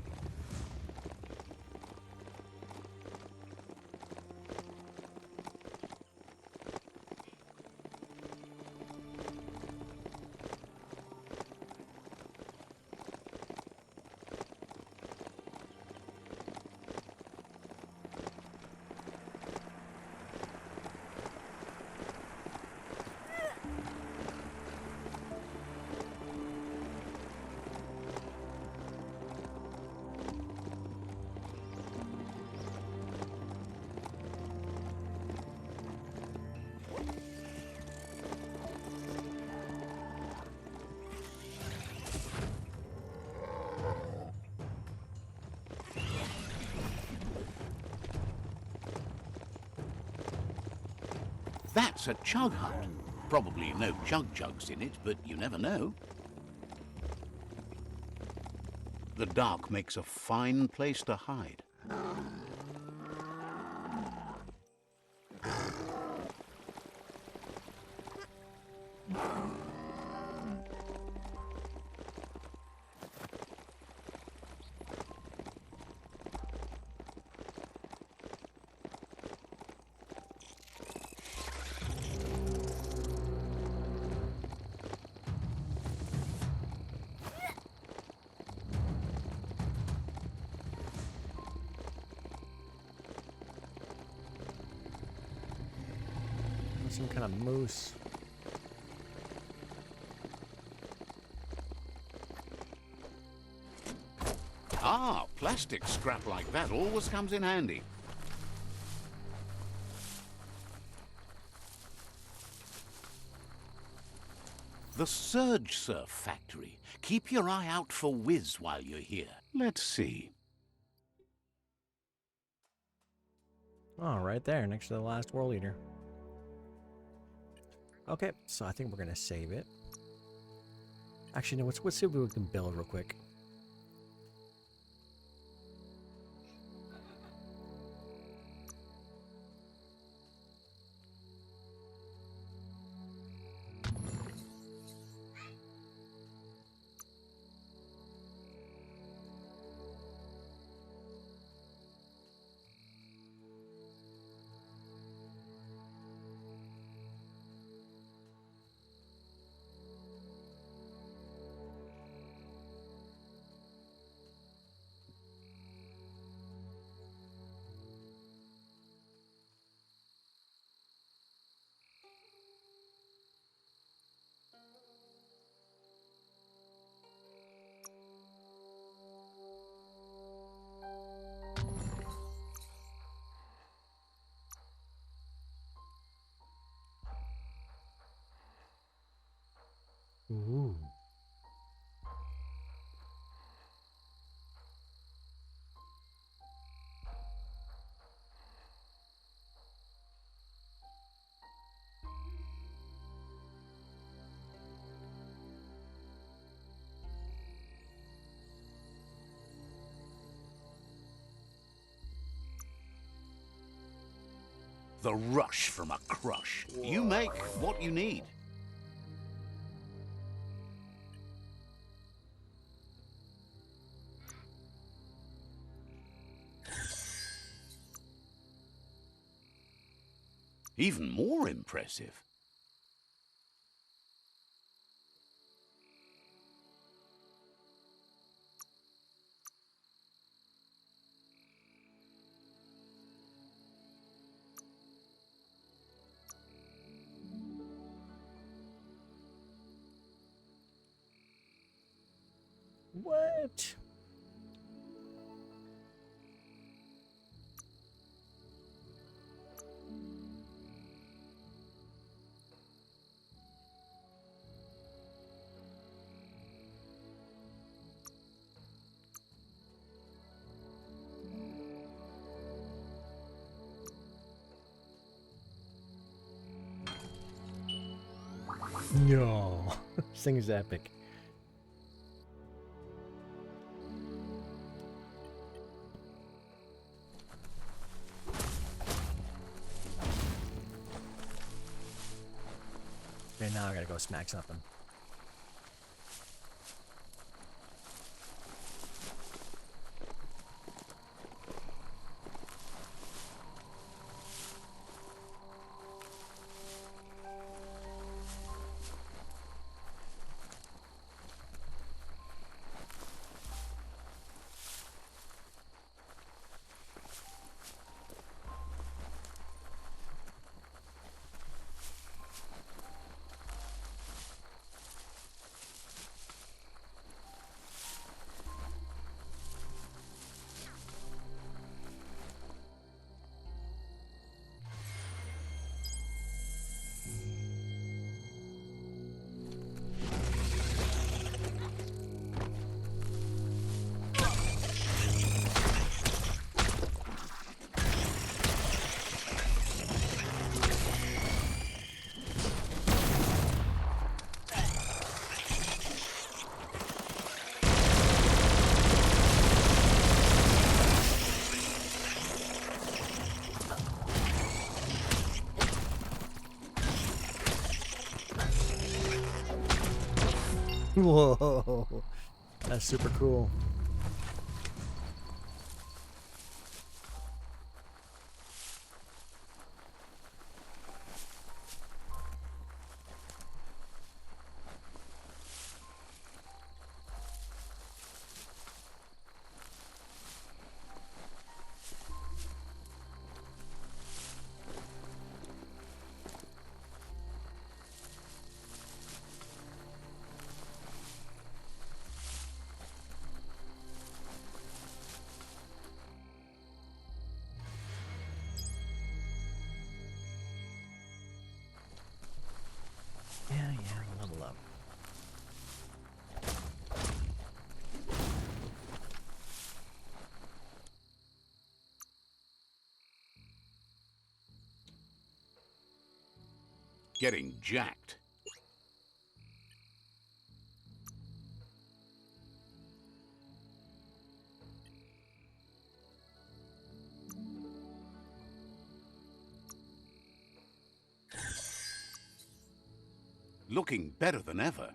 Speaker 2: That's a chug hut. Probably no chug-chugs in it, but you never know. The dark makes a fine place to hide.
Speaker 1: Some kind of moose.
Speaker 2: Ah, plastic scrap like that always comes in handy. The Surge Surf Factory. Keep your eye out for Wiz while you're here. Let's see.
Speaker 1: Oh, right there, next to the last World Eater. Okay, so I think we're gonna save it. Actually, no, let's see what we can build real quick. Ooh.
Speaker 2: The rush from a crush. You make what you need. Even more impressive.
Speaker 1: What? No. This thing is epic. Okay, now I gotta go smack something. Whoa. That's super cool. Yeah, level up.
Speaker 2: Getting jacked. Looking better than ever.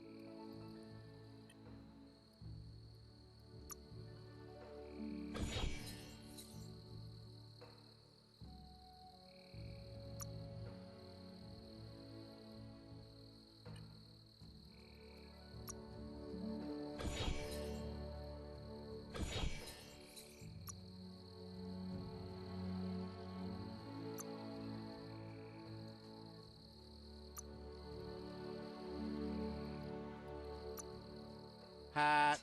Speaker 2: Hat.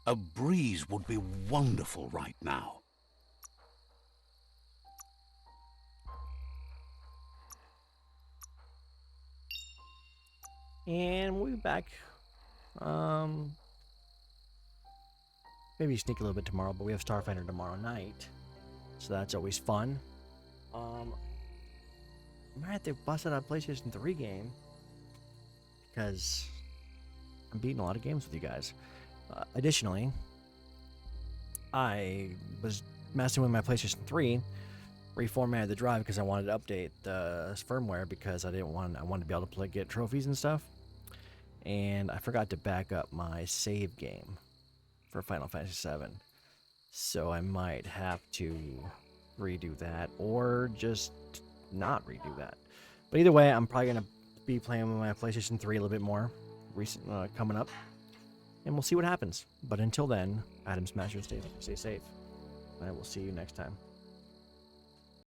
Speaker 2: A breeze would be wonderful right now.
Speaker 1: And we'll be back. Maybe sneak a little bit tomorrow, but we have Starfighter tomorrow night, so that's always fun. I might have to bust out a PlayStation 3 game because I'm beating a lot of games with you guys. Additionally, I was messing with my PlayStation 3, reformatted the drive because I wanted to update the firmware because I wanted to be able to get trophies and stuff. And I forgot to back up my save game for Final Fantasy VII. So I might have to redo that or just not redo that. But either way, I'm probably going to be playing with my PlayStation 3 a little bit more coming up. And we'll see what happens. But until then, Adam Smasher, stay safe. I will see you next time.